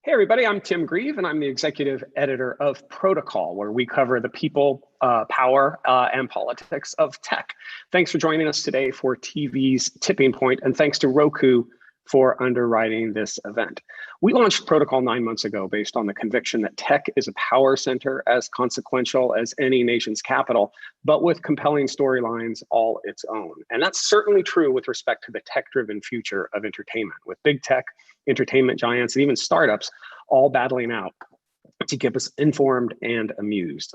Hey everybody, I'm Tim Grieve and I'm the executive editor of Protocol, where we cover the people, power, and politics of tech. Thanks for joining us today for TV's Tipping Point, and thanks to Roku for underwriting this event. We launched Protocol 9 months ago based on the conviction that tech is a power center as consequential as any nation's capital, but with compelling storylines all its own. And that's certainly true with respect to the tech-driven future of entertainment, with big tech, entertainment giants, and even startups all battling out to keep us informed and amused.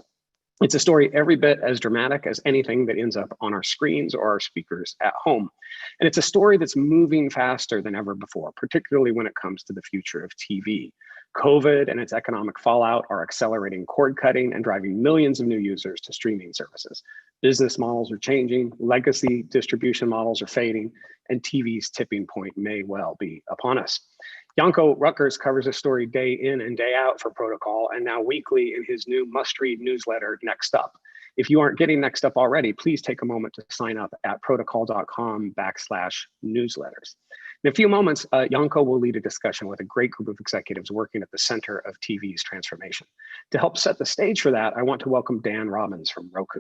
It's a story every bit as dramatic as anything that ends up on our screens or our speakers at home. And it's a story that's moving faster than ever before, particularly when it comes to the future of TV. COVID and its economic fallout are accelerating cord cutting and driving millions of new users to streaming services. Business models are changing, legacy distribution models are fading, and TV's tipping point may well be upon us. Janko Ruckers covers this story day in and day out for Protocol, and now weekly in his new must-read newsletter, Next Up. If you aren't getting Next Up already, please take a moment to sign up at protocol.com/newsletters. In a few moments, Janko will lead a discussion with a great group of executives working at the center of TV's transformation. To help set the stage for that, I want to welcome Dan Robbins from Roku.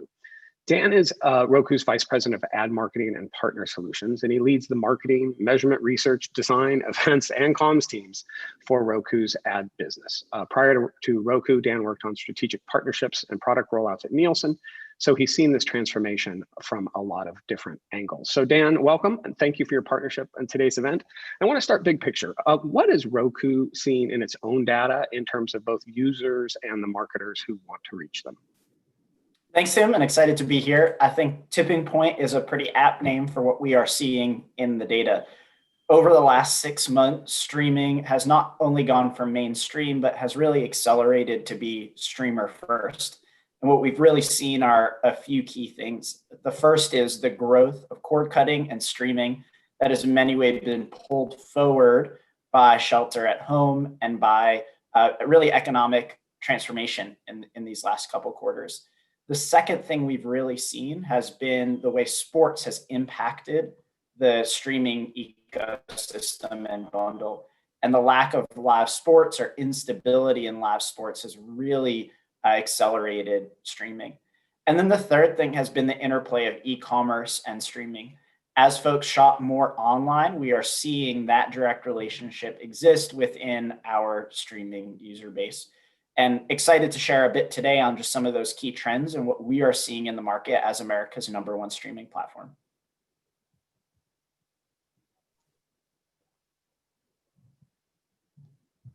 Dan is Roku's Vice President of Ad Marketing and Partner Solutions, and he leads the marketing, measurement, research, design, events, and comms teams for Roku's ad business. Prior to Roku, Dan worked on strategic partnerships and product rollouts at Nielsen, so he's seen this transformation from a lot of different angles. So Dan, welcome, and thank you for your partnership in today's event. I want to start big picture. What is Roku seeing in its own data in terms of both users and the marketers who want to reach them? Thanks, Tim, and excited to be here. I think Tipping Point is a pretty apt name for what we are seeing in the data. Over the last 6 months, streaming has not only gone from mainstream, but has really accelerated to be streamer first. And what we've really seen are a few key things. The first is the growth of cord cutting and streaming that has in many ways been pulled forward by shelter at home and by really economic transformation in these last couple quarters. The second thing we've really seen has been the way sports has impacted the streaming ecosystem and bundle. And the lack of live sports or instability in live sports has really accelerated streaming. And then the third thing has been the interplay of e-commerce and streaming. As folks shop more online, we are seeing that direct relationship exist within our streaming user base. and excited to share a bit today on just some of those key trends and what we are seeing in the market as America's #1 streaming platform.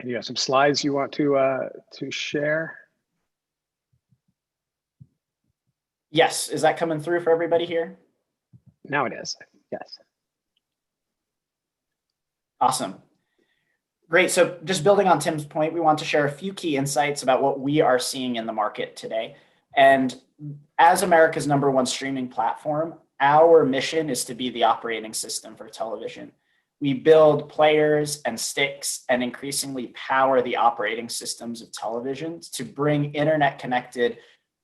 And you have some slides you want to share? Yes, is that coming through for everybody here? Now it is, yes. Awesome. Great, so just building on Tim's point, we want to share a few key insights about what we are seeing in the market today. And as America's #1 streaming platform, our mission is to be the operating system for television. We build players and sticks and increasingly power the operating systems of television to bring internet connected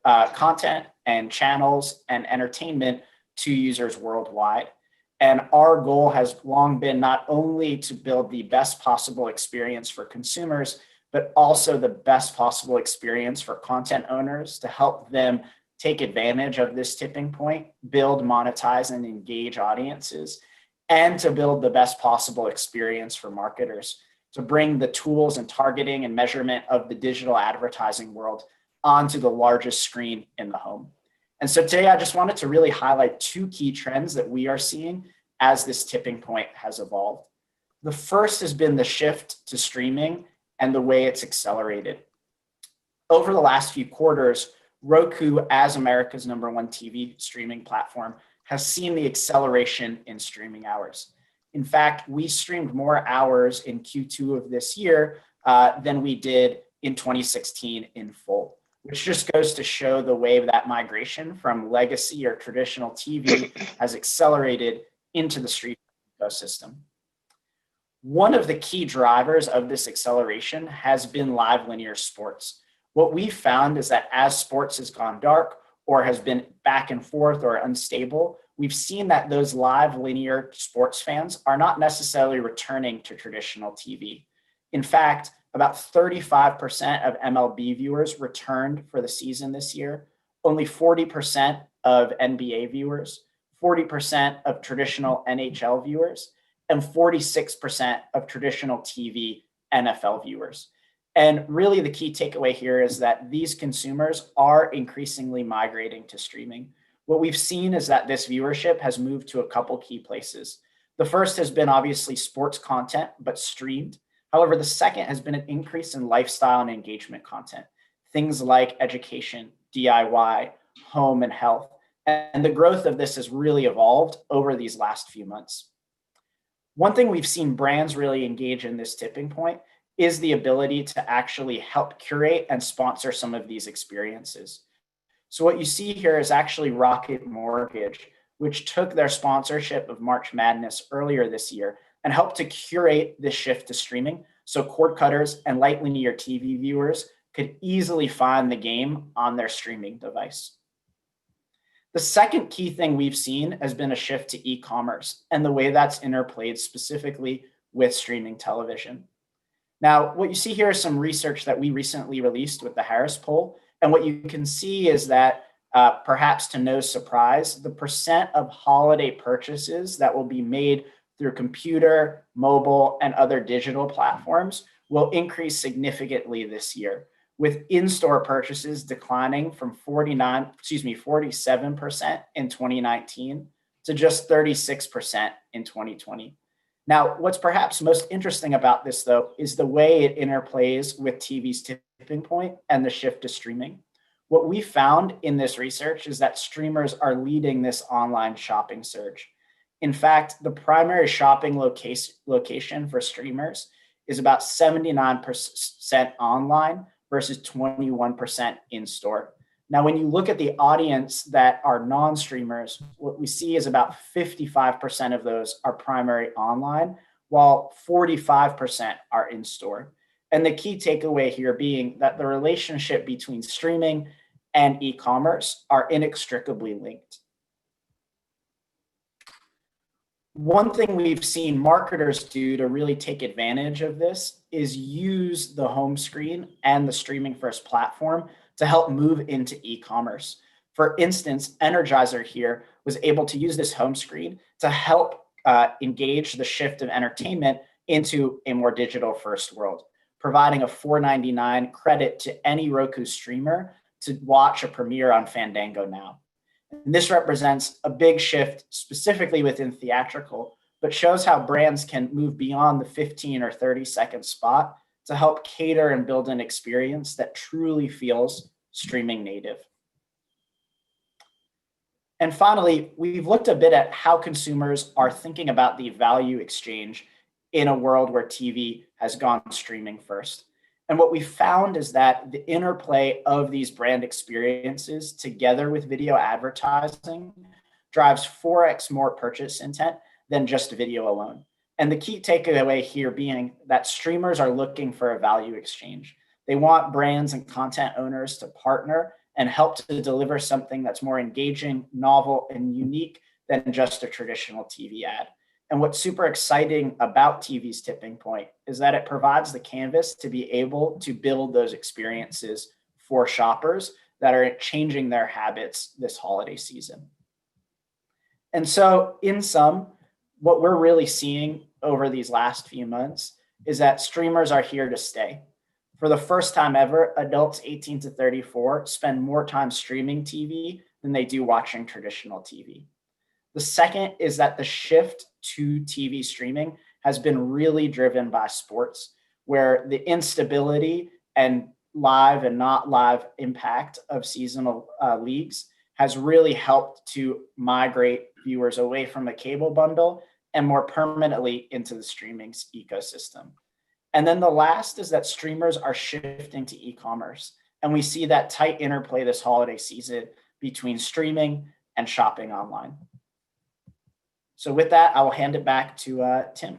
content and channels and entertainment to users worldwide. And our goal has long been not only to build the best possible experience for consumers, but also the best possible experience for content owners to help them take advantage of this tipping point, build, monetize, and engage audiences, and to build the best possible experience for marketers to bring the tools and targeting and measurement of the digital advertising world onto the largest screen in the home. And so today I just wanted to really highlight two key trends that we are seeing as this tipping point has evolved. The first has been the shift to streaming and the way it's accelerated. Over the last few quarters, Roku, as America's #1 TV streaming platform, has seen the acceleration in streaming hours. In fact, we streamed more hours in Q2 of this year than we did in 2016 in full, which just goes to show the way that migration from legacy or traditional TV has accelerated into the streaming ecosystem. One of the key drivers of this acceleration has been live linear sports. What we found is that as sports has gone dark or has been back and forth or unstable, we've seen that those live linear sports fans are not necessarily returning to traditional TV. In fact, about 35% of MLB viewers returned for the season this year, only 40% of NBA viewers, 40% of traditional NHL viewers, and 46% of traditional TV NFL viewers. And really the key takeaway here is that these consumers are increasingly migrating to streaming. What we've seen is that this viewership has moved to a couple key places. The first has been obviously sports content, but streamed. However, the second has been an increase in lifestyle and engagement content, things like education, DIY, home, and health. And the growth of this has really evolved over these last few months. One thing we've seen brands really engage in this tipping point is the ability to actually help curate and sponsor some of these experiences. So what you see here is actually Rocket Mortgage, which took their sponsorship of March Madness earlier this year and helped to curate this shift to streaming so cord cutters and light linear TV viewers could easily find the game on their streaming device. The second key thing we've seen has been a shift to e-commerce and the way that's interplayed specifically with streaming television. Now, what you see here is some research that we recently released with the Harris Poll. And what you can see is that perhaps to no surprise, the percent of holiday purchases that will be made through computer, mobile, and other digital platforms will increase significantly this year, with in-store purchases declining from 47% in 2019 to just 36% in 2020. Now, what's perhaps most interesting about this, though, is the way it interplays with TV's tipping point and the shift to streaming. What we found in this research is that streamers are leading this online shopping surge. In fact, the primary shopping location for streamers is about 79% online versus 21% in-store. Now, when you look at the audience that are non-streamers, what we see is about 55% of those are primary online, while 45% are in-store. And the key takeaway here being that the relationship between streaming and e-commerce are inextricably linked. One thing we've seen marketers do to really take advantage of this is use the home screen and the streaming first platform to help move into e-commerce. For instance, Energizer here was able to use this home screen to help engage the shift of entertainment into a more digital first world, providing a $4.99 credit to any Roku streamer to watch a premiere on Fandango now. And this represents a big shift specifically within theatrical, but shows how brands can move beyond the 15 or 30-second spot to help cater and build an experience that truly feels streaming native. And finally, we've looked a bit at how consumers are thinking about the value exchange in a world where TV has gone streaming first. And what we found is that the interplay of these brand experiences together with video advertising drives 4x more purchase intent than just video alone. And the key takeaway here being that streamers are looking for a value exchange. They want brands and content owners to partner and help to deliver something that's more engaging, novel, and unique than just a traditional TV ad. And what's super exciting about TV's tipping point is that it provides the canvas to be able to build those experiences for shoppers that are changing their habits this holiday season. And so in sum, what we're really seeing over these last few months is that streamers are here to stay. For the first time ever, adults 18 to 34 spend more time streaming TV than they do watching traditional TV. The second is that the shift to TV streaming has been really driven by sports, where the instability and live and not live impact of seasonal leagues has really helped to migrate viewers away from a cable bundle and more permanently into the streaming ecosystem. And then the last is that streamers are shifting to e-commerce. And we see that tight interplay this holiday season between streaming and shopping online. So with that, I will hand it back to Tim.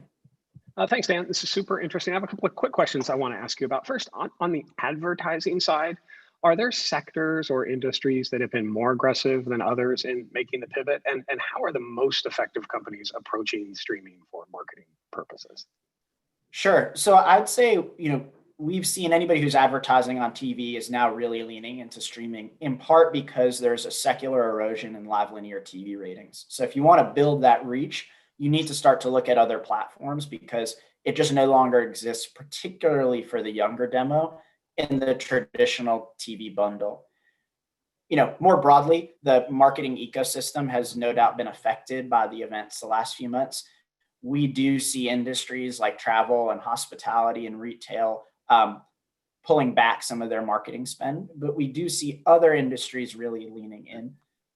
Thanks, Dan. This is super interesting. I have a couple of quick questions I want to ask you about. First, on the advertising side, are there sectors or industries that have been more aggressive than others in making the pivot? And how are the most effective companies approaching streaming for marketing purposes? Sure. So I'd say, we've seen anybody who's advertising on TV is now really leaning into streaming, in part because there's a secular erosion in live linear TV ratings. So if you want to build that reach, you need to start to look at other platforms because it just no longer exists, particularly for the younger demo in the traditional TV bundle. More broadly, the marketing ecosystem has no doubt been affected by the events the last few months. We do see industries like travel and hospitality and retail pulling back some of their marketing spend, but we do see other industries really leaning in.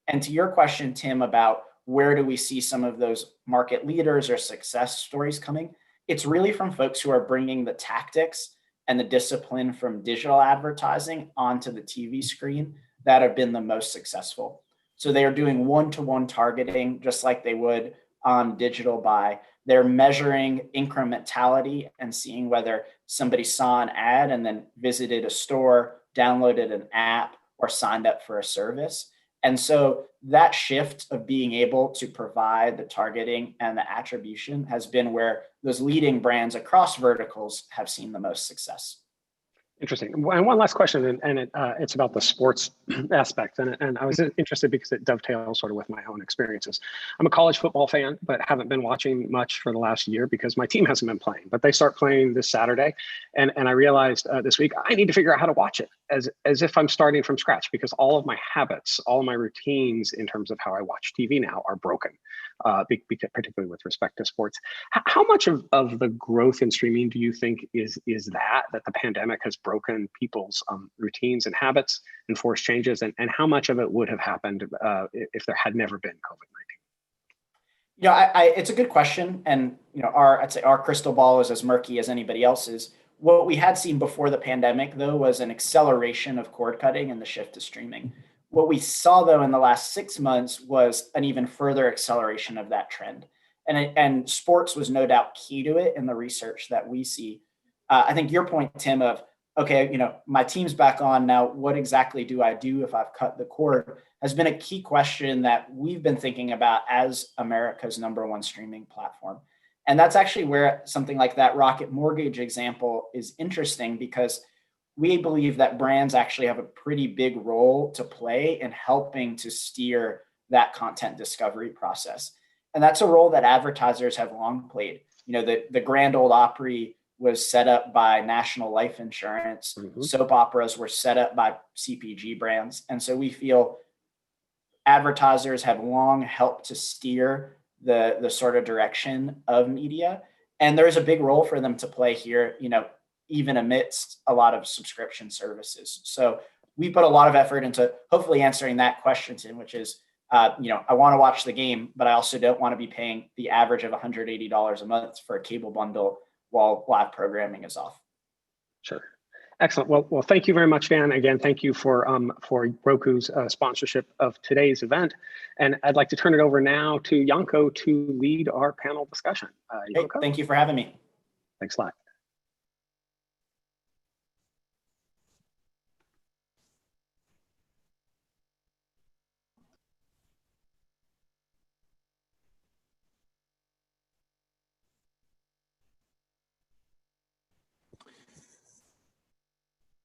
And to your question, Tim, about where do we see some of those market leaders or success stories coming, it's really from folks who are bringing the tactics and the discipline from digital advertising onto the TV screen that have been the most successful. So they are doing one-to-one targeting just like they would on digital buy. They're measuring incrementality and seeing whether somebody saw an ad and then visited a store, downloaded an app, or signed up for a service. And so that shift of being able to provide the targeting and the attribution has been where those leading brands across verticals have seen the most success. Interesting. And one last question, and it's about the sports aspect. And I was interested because it dovetails sort of with my own experiences. I'm a college football fan, but haven't been watching much for the last year because my team hasn't been playing. But they start playing this Saturday. And I realized this week, I need to figure out how to watch it as if I'm starting from scratch because all of my habits, all of my routines in terms of how I watch TV now are broken, particularly with respect to sports. How much of the growth in streaming do you think is that the pandemic has broken people's routines and habits and forced changes, and how much of it would have happened if there had never been COVID-19? It's a good question, and I'd say our crystal ball is as murky as anybody else's. What we had seen before the pandemic, though, was an acceleration of cord cutting and the shift to streaming. What we saw, though, in the last 6 months was an even further acceleration of that trend, and sports was no doubt key to it in the research that we see. I think your point, Tim, of okay, my team's back on now. What exactly do I do if I've cut the cord? Has been a key question that we've been thinking about as America's #1 streaming platform. And that's actually where something like that Rocket Mortgage example is interesting because we believe that brands actually have a pretty big role to play in helping to steer that content discovery process. And that's a role that advertisers have long played. The Grand Ole Opry was set up by National Life Insurance. Soap operas were set up by CPG brands. And so we feel advertisers have long helped to steer the sort of direction of media. And there's a big role for them to play here, even amidst a lot of subscription services. So we put a lot of effort into hopefully answering that question, Tim, which is, I want to watch the game, but I also don't want to be paying the average of $180 a month for a cable bundle while live programming is off. Sure. Excellent. Well, thank you very much, Dan. Again, thank you for Roku's sponsorship of today's event. And I'd like to turn it over now to Janko to lead our panel discussion. Hey, thank you for having me. Thanks a lot.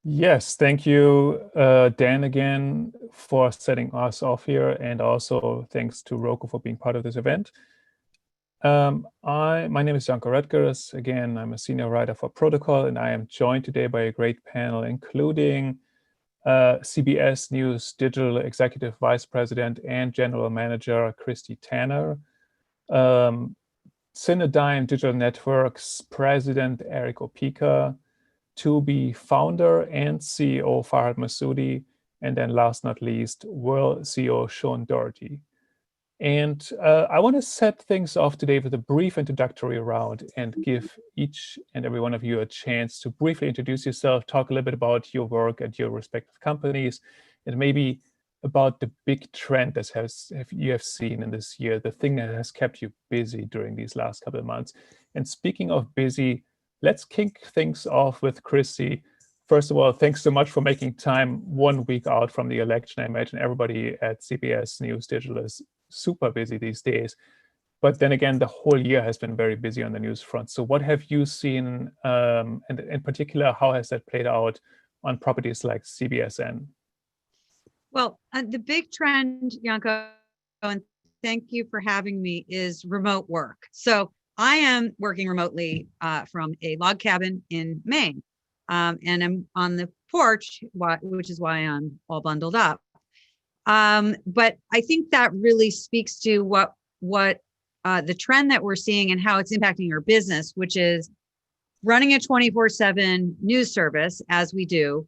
Yes, thank you, Dan, again, for setting us off here, and also thanks to Roku for being part of this event. My name is Janko Rutgers. Again, I'm a senior writer for Protocol, and I am joined today by a great panel, including CBS News Digital Executive Vice President and General Manager Christy Tanner, Cinedigm Digital Networks President Eric Opeka, Tubi founder and CEO Farhad Massoudi, and then last not least, Whirl CEO Sean Doherty. And I want to set things off today with a brief introductory round and give each and every one of you a chance to briefly introduce yourself, talk a little bit about your work at your respective companies, and maybe about the big trend that you have seen in this year, the thing that has kept you busy during these last couple of months. And speaking of busy, let's kick things off with Christy. First of all, thanks so much for making time 1 week out from the election. I imagine everybody at CBS News Digital is super busy these days. But then again, the whole year has been very busy on the news front. So what have you seen, and in particular, how has that played out on properties like CBSN? Well, the big trend, Janko, and thank you for having me, is remote work. So I am working remotely from a log cabin in Maine, and I'm on the porch, which is why I'm all bundled up. But I think that really speaks to what the trend that we're seeing and how it's impacting our business, which is running a 24/7 news service as we do.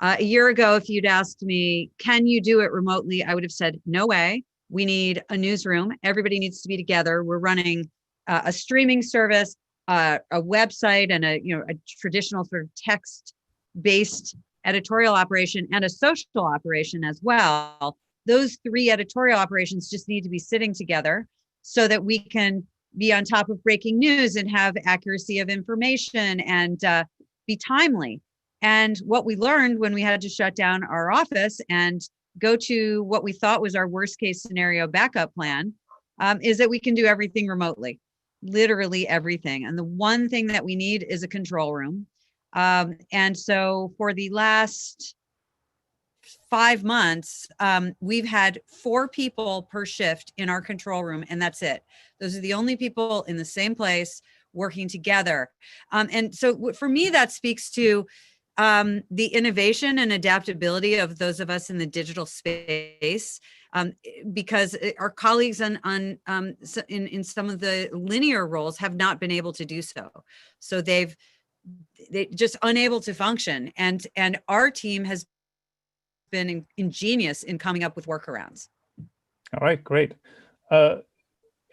A year ago, if you'd asked me, can you do it remotely? I would have said, no way. We need a newsroom. Everybody needs to be together. We're running a streaming service, a website, and a traditional sort of text-based editorial operation and a social operation as well. Those three editorial operations just need to be sitting together so that we can be on top of breaking news and have accuracy of information and be timely. And what we learned when we had to shut down our office and go to what we thought was our worst case scenario backup plan is that we can do everything remotely. Literally everything. And the one thing that we need is a control room. And so for the last 5 months, we've had 4 people per shift in our control room, and that's it. Those are the only people in the same place working together. And so for me, that speaks to the innovation and adaptability of those of us in the digital space. Because our colleagues in some of the linear roles have not been able to do so. So they're just unable to function. And our team has been ingenious in coming up with workarounds. All right, great.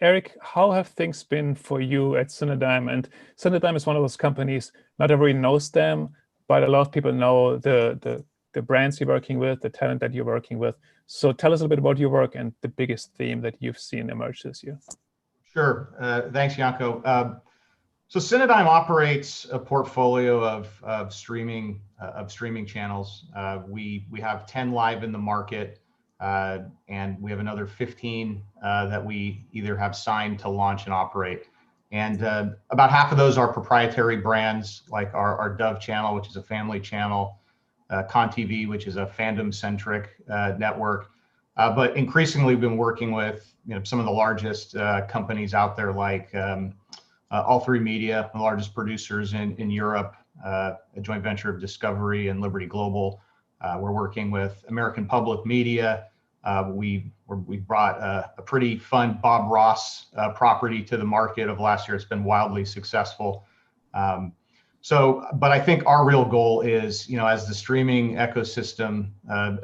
Eric, how have things been for you at Cinedigm? And Cinedigm is one of those companies, not everybody knows them, but a lot of people know the brands you're working with, the talent that you're working with. So tell us a little bit about your work and the biggest theme that you've seen emerge this year. Sure. Thanks, Janko. So Cinedigm operates a portfolio of streaming channels. We have 10 live in the market, and we have another 15 that we either have signed to launch and operate. And about half of those are proprietary brands, like our Dove channel, which is a family channel, ConTV, which is a fandom-centric network. But increasingly, we've been working with some of the largest companies out there, like All Three Media, the largest producers in Europe, a joint venture of Discovery and Liberty Global. We're working with American Public Media. We brought a pretty fun Bob Ross property to the market of last year. It's been wildly successful. But I think our real goal is, as the streaming ecosystem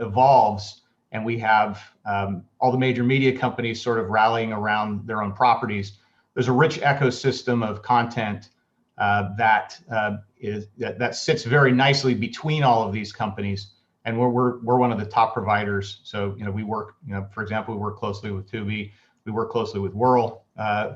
evolves and we have all the major media companies sort of rallying around their own properties, there's a rich ecosystem of content that sits very nicely between all of these companies. And we're one of the top providers. So, we work, for example, we work closely with Tubi. We work closely with Whirl,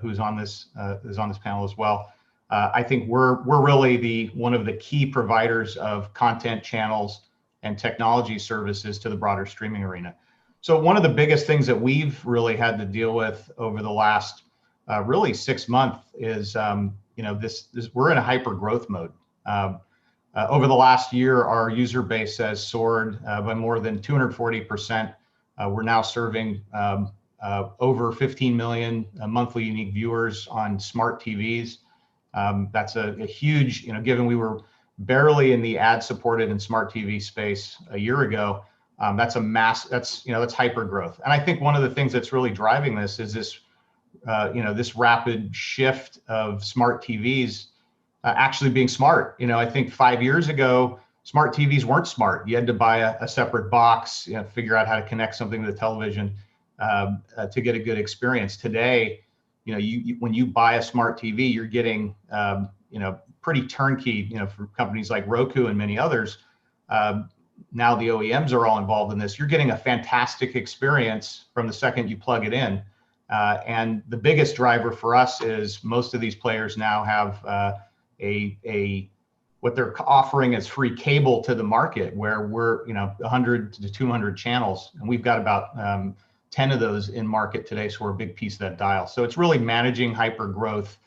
who's on this panel as well. I think we're really one of the key providers of content channels and technology services to the broader streaming arena. So one of the biggest things that we've really had to deal with over the last really 6 months is we're in a hyper growth mode. Over the last year, our user base has soared by more than 240%. We're now serving over 15 million monthly unique viewers on smart TVs. That's a huge, given we were barely in the ad-supported and smart TV space a year ago, that's hyper growth. And I think one of the things that's really driving this is this rapid shift of smart TVs actually being smart. I think 5 years ago, smart TVs weren't smart. You had to buy a separate box, figure out how to connect something to the television to get a good experience. Today, when you buy a smart TV, you're getting, pretty turnkey, for companies like Roku and many others. Now the OEMs are all involved in this. You're getting a fantastic experience from the second you plug it in. And the biggest driver for us is most of these players now have what they're offering as free cable to the market, where we're 100 to 200 channels, and we've got about 10 of those in market today, so we're a big piece of that dial. So it's really managing hyper growth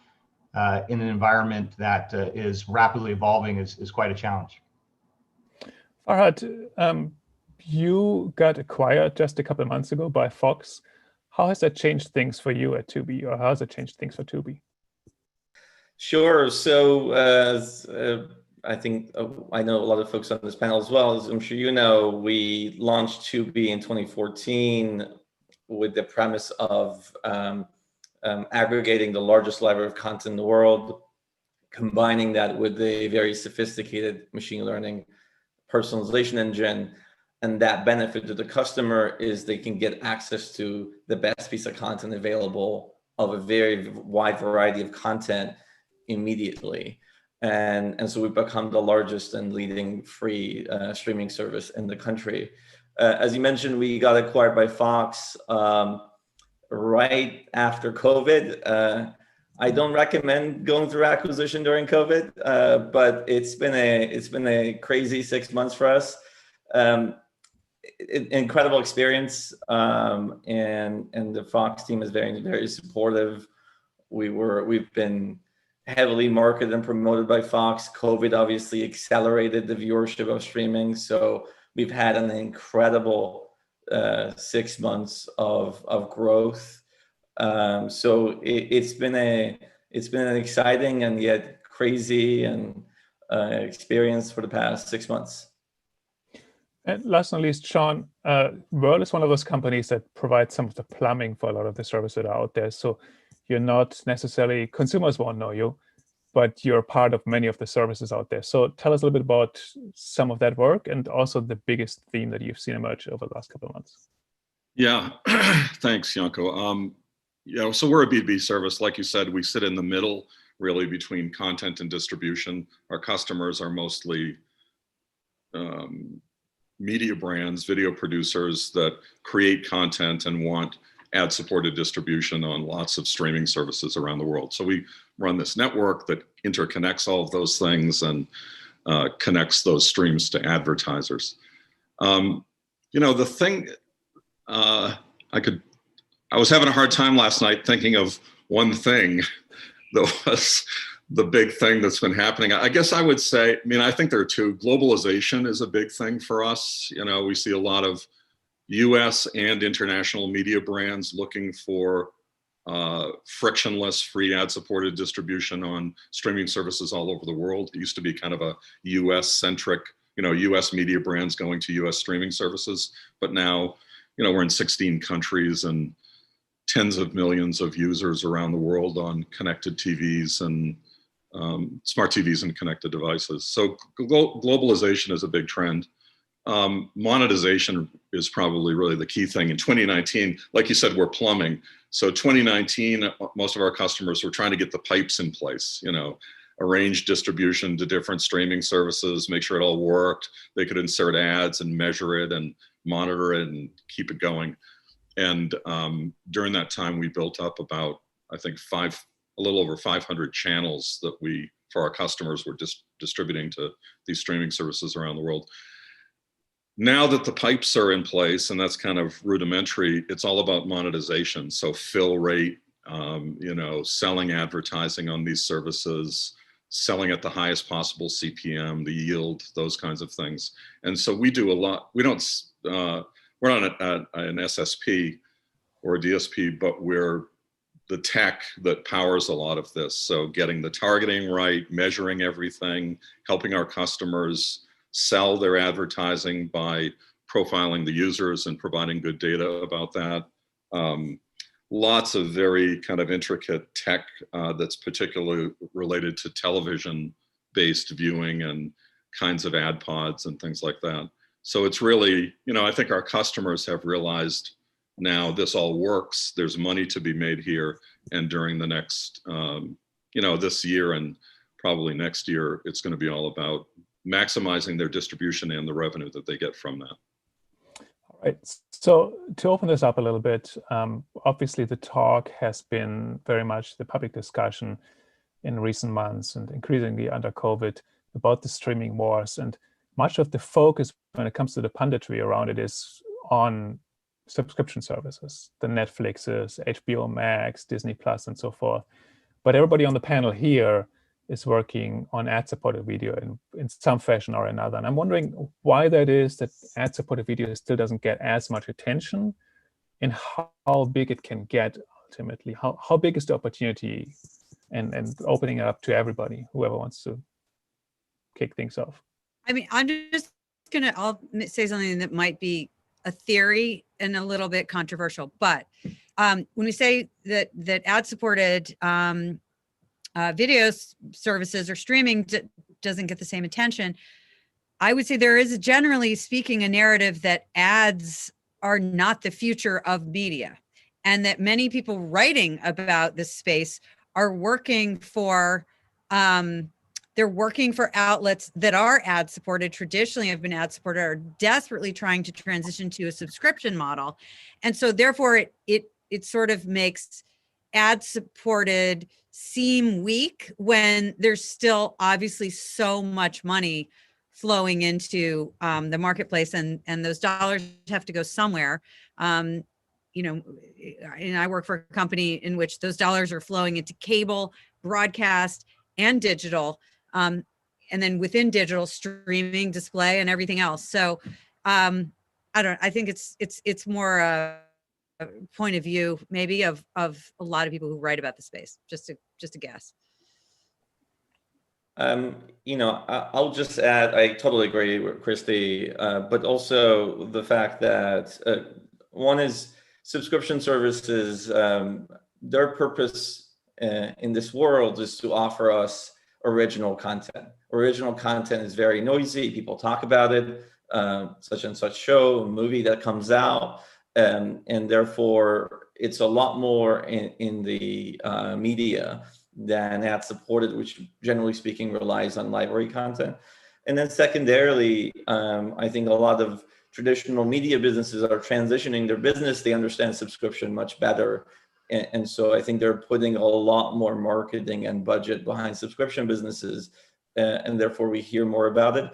in an environment that is rapidly evolving is quite a challenge. Farhad, you got acquired just a couple of months ago by Fox. How has that changed things for you at Tubi, or how has it changed things for Tubi? Sure. So I think I know a lot of folks on this panel as well. As I'm sure you know, we launched Tubi in 2014 with the premise of aggregating the largest library of content in the world, combining that with a very sophisticated machine learning personalization engine. And that benefit to the customer is they can get access to the best piece of content available of a very wide variety of content immediately. And so we've become the largest and leading free streaming service in the country. As you mentioned, we got acquired by Fox right after COVID. I don't recommend going through acquisition during COVID, but it's been a crazy 6 months for us. Incredible experience, and the Fox team is very, very supportive. We've been heavily marketed and promoted by Fox. COVID obviously accelerated the viewership of streaming, so we've had an incredible 6 months of growth. So it's been an exciting and yet crazy and experience for the past 6 months. And last but not least, Sean, Whirl is one of those companies that provides some of the plumbing for a lot of the services that are out there. So you're not necessarily, consumers won't know you, but you're part of many of the services out there. So tell us a little bit about some of that work and also the biggest theme that you've seen emerge over the last couple of months. Yeah, thanks, Janko. So we're a B2B service. Like you said, we sit in the middle, really, between content and distribution. Our customers are mostly media brands, video producers that create content and want ad-supported distribution on lots of streaming services around the world. So we run this network that interconnects all of those things and connects those streams to advertisers. The thing, I was having a hard time last night thinking of one thing that was the big thing that's been happening. I guess I would say, I think there are two. Globalization is a big thing for us. We see a lot of US and international media brands looking for frictionless, free ad-supported distribution on streaming services all over the world. It used to be kind of a US-centric, US media brands going to US streaming services, but now, we're in 16 countries and tens of millions of users around the world on connected TVs and smart TVs and connected devices. So globalization is a big trend. Monetization is probably really the key thing. In 2019, like you said, we're plumbing. So 2019, most of our customers were trying to get the pipes in place, arrange distribution to different streaming services, make sure it all worked. They could insert ads and measure it and monitor it and keep it going. And during that time, we built up about, I think, a little over 500 channels that we, for our customers, were distributing to these streaming services around the world. Now that the pipes are in place, and that's kind of rudimentary, it's all about monetization. So fill rate, selling advertising on these services, selling at the highest possible CPM, the yield, those kinds of things. And so we do a lot. We're not an SSP or a DSP, but we're the tech that powers a lot of this. So getting the targeting right, measuring everything, helping our customers sell their advertising by profiling the users and providing good data about that. Lots of very kind of intricate tech that's particularly related to television-based viewing and kinds of ad pods and things like that. So it's really, I think our customers have realized now this all works. There's money to be made here. And during the next, this year and probably next year, it's going to be all about maximizing their distribution and the revenue that they get from that. All right. So to open this up a little bit, obviously the talk has been very much the public discussion in recent months and increasingly under COVID about the streaming wars. And much of the focus when it comes to the punditry around it is on subscription services, the Netflixes, HBO Max, Disney Plus, and so forth. But everybody on the panel here is working on ad-supported video in some fashion or another. And I'm wondering why that is that ad-supported video still doesn't get as much attention and how big it can get ultimately. How big is the opportunity and opening it up to everybody, whoever wants to kick things off? I mean, I'll say something that might be a theory and a little bit controversial, but when we say that ad-supported video services or streaming doesn't get the same attention, I would say there is, generally speaking, a narrative that ads are not the future of media, and that many people writing about this space are working for they're working for outlets that are ad supported, traditionally have been ad supported, are desperately trying to transition to a subscription model. And so therefore it sort of makes ad supported seem weak when there's still obviously so much money flowing into the marketplace, and those dollars have to go somewhere. And I work for a company in which those dollars are flowing into cable, broadcast, and digital, and then within digital, streaming, display, and everything else. So I think it's more a point of view maybe of a lot of people who write about the space, just a guess. I'll just add, I totally agree with Christy, but also the fact that one is subscription services, their purpose in this world is to offer us original content. Original content is very noisy. People talk about it, such and such show, movie that comes out, and therefore it's a lot more in the media than ad supported, which generally speaking relies on library content. And then secondarily, I think a lot of traditional media businesses are transitioning their business. They understand subscription much better. And so I think they're putting a lot more marketing and budget behind subscription businesses, and therefore we hear more about it.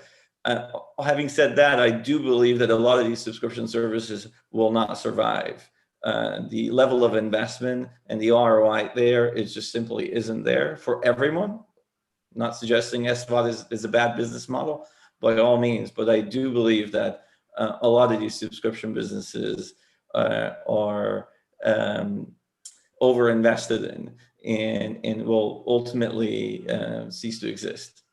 Having said that, I do believe that a lot of these subscription services will not survive. The level of investment and the ROI there is just simply isn't there for everyone. Not suggesting SVOD is a bad business model by all means, but I do believe that a lot of these subscription businesses are over-invested in, and will ultimately cease to exist.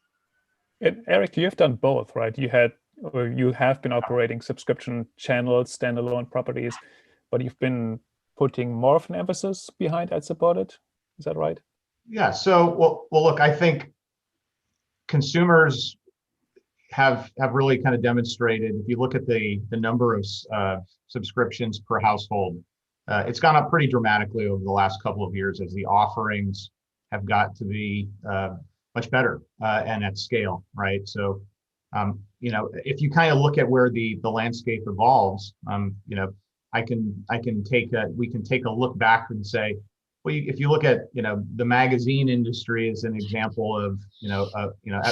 And Eric, you have done both, right? You have been operating subscription channels, standalone properties, but you've been putting more of an emphasis behind ad-supported. Is that right? Yeah. So, well, look, I think consumers have really kind of demonstrated. If you look at the number of subscriptions per household, it's gone up pretty dramatically over the last couple of years as the offerings have got to be much better and at scale, right? So, if you kind of look at where the landscape evolves, we can take a look back and say, well, if you look at, the magazine industry as an example of,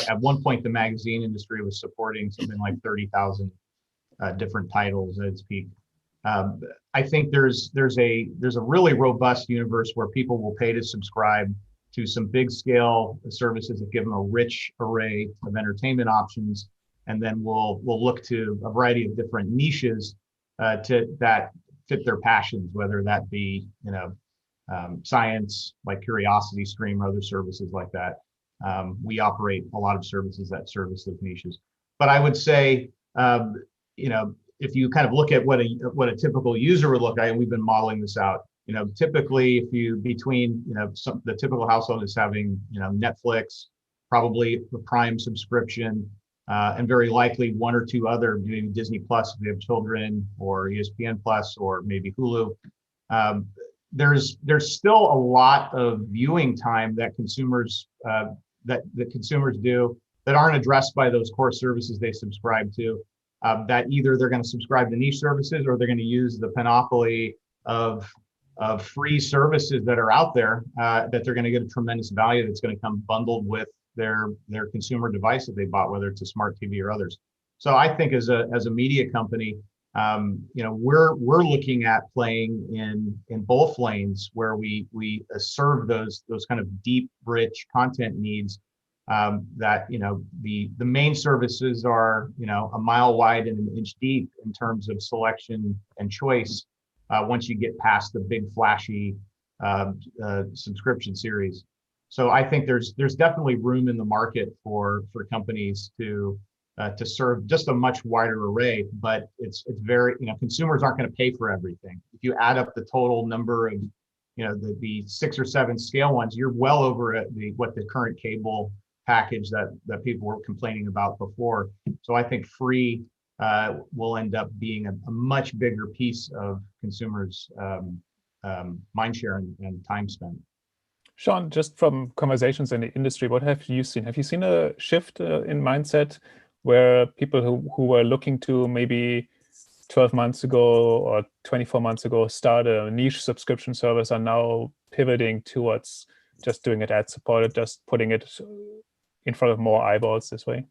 at one point the magazine industry was supporting something like 30,000 different titles at its peak. I think there's a really robust universe where people will pay to subscribe to some big scale services that give them a rich array of entertainment options, and then we'll look to a variety of different niches that fit their passions, whether that be science like CuriosityStream or other services like that. We operate a lot of services that service those niches. But I would say, if you kind of look at what a typical user would look at, and we've been modeling this out, typically if the typical household is having, Netflix, probably the Prime subscription, and very likely one or two other, maybe Disney Plus if they have children, or ESPN Plus, or maybe Hulu. There's still a lot of viewing time that consumers do that aren't addressed by those core services they subscribe to. That either they're going to subscribe to niche services, or they're going to use the panoply of free services that are out there, that they're going to get a tremendous value that's going to come bundled with their consumer device that they bought, whether it's a smart TV or others. So I think as a media company, we're looking at playing in both lanes where we serve those kind of deep, rich content needs, that the main services are a mile wide and an inch deep in terms of selection and choice. Once you get past the big flashy subscription series. So I think there's definitely room in the market for companies to serve just a much wider array, but it's very, consumers aren't going to pay for everything. If you add up the total number of, the 6 or 7 scale ones, you're well over what the current cable package that people were complaining about before. So I think free will end up being a much bigger piece of consumers' mind share and time spent. Sean, just from conversations in the industry, what have you seen? Have you seen a shift in mindset where people who were looking to maybe 12 months ago or 24 months ago start a niche subscription service are now pivoting towards just doing it ad supported, just putting it in front of more eyeballs this way?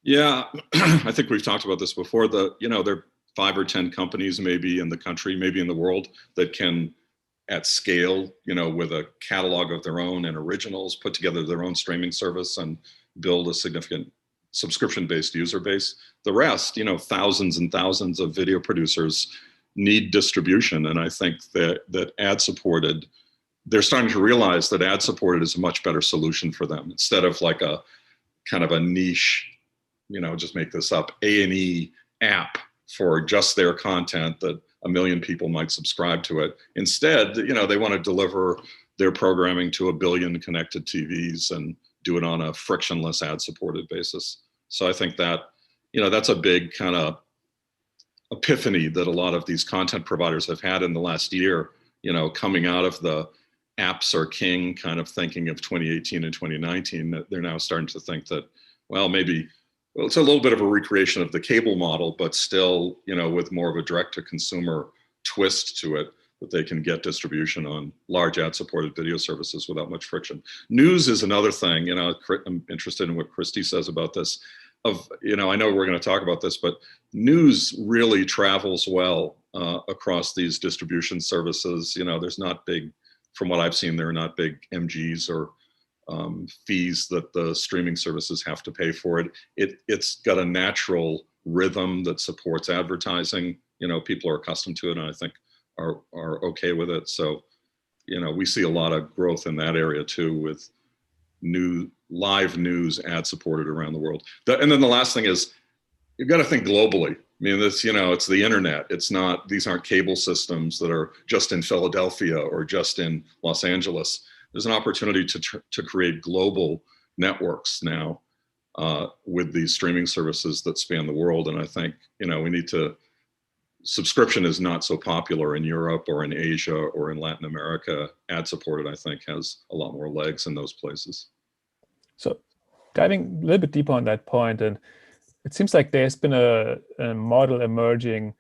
Yeah, I think we've talked about this before. There are 5 or 10 companies maybe in the country, maybe in the world, that can at scale, with a catalog of their own and originals, put together their own streaming service and build a significant subscription-based user base. The rest, thousands and thousands of video producers need distribution. And I think that ad-supported, they're starting to realize that ad-supported is a much better solution for them. Instead of like a kind of a niche, just make this up, A&E app for just their content that 1 million people might subscribe to it. Instead, they want to deliver their programming to 1 billion connected TVs and do it on a frictionless ad-supported basis. So I think that, that's a big kind of epiphany that a lot of these content providers have had in the last year, coming out of the apps are king kind of thinking of 2018 and 2019, that they're now starting to think that, it's a little bit of a recreation of the cable model, but still, with more of a direct-to-consumer twist to it, that they can get distribution on large ad-supported video services without much friction. News is another thing. I'm interested in what Christy says about this. I know we're going to talk about this, but news really travels well across these distribution services. There's not big, from what I've seen, there are not big MGs or fees that the streaming services have to pay for it. It's got a natural rhythm that supports advertising. People are accustomed to it, and I think are okay with it. So, we see a lot of growth in that area too, with new live news ad supported around the world. And then the last thing is, you've got to think globally. I mean, it's the internet. These aren't cable systems that are just in Philadelphia or just in Los Angeles. There's an opportunity to create global networks now with these streaming services that span the world. And I think, we need to, subscription is not so popular in Europe or in Asia or in Latin America. Ad supported, I think, has a lot more legs in those places. So diving a little bit deeper on that point, and it seems like there's been a model emerging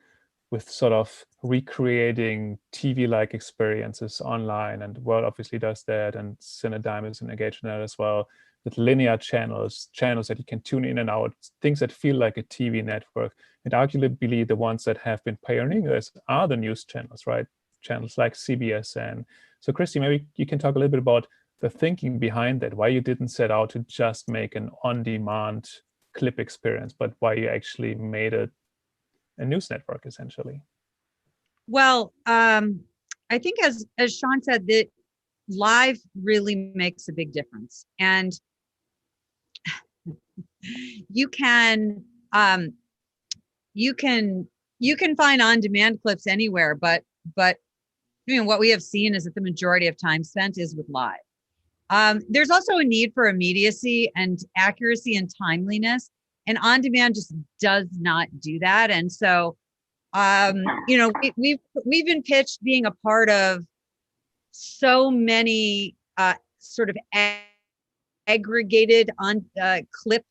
with sort of recreating TV-like experiences online, and World obviously does that, and Cinedigm is engaged in that as well, with linear channels that you can tune in and out, things that feel like a TV network. And arguably the ones that have been pioneering this are the news channels, right? Channels like CBSN. So Christy, maybe you can talk a little bit about the thinking behind that, why you didn't set out to just make an on-demand clip experience, but why you actually made it a news network, essentially. Well, I think as Sean said, that live really makes a big difference. And you can find on-demand clips anywhere, but what we have seen is that the majority of time spent is with live. There's also a need for immediacy and accuracy and timeliness, and on-demand just does not do that. And so, we've been pitched being a part of so many sort of aggregated on clip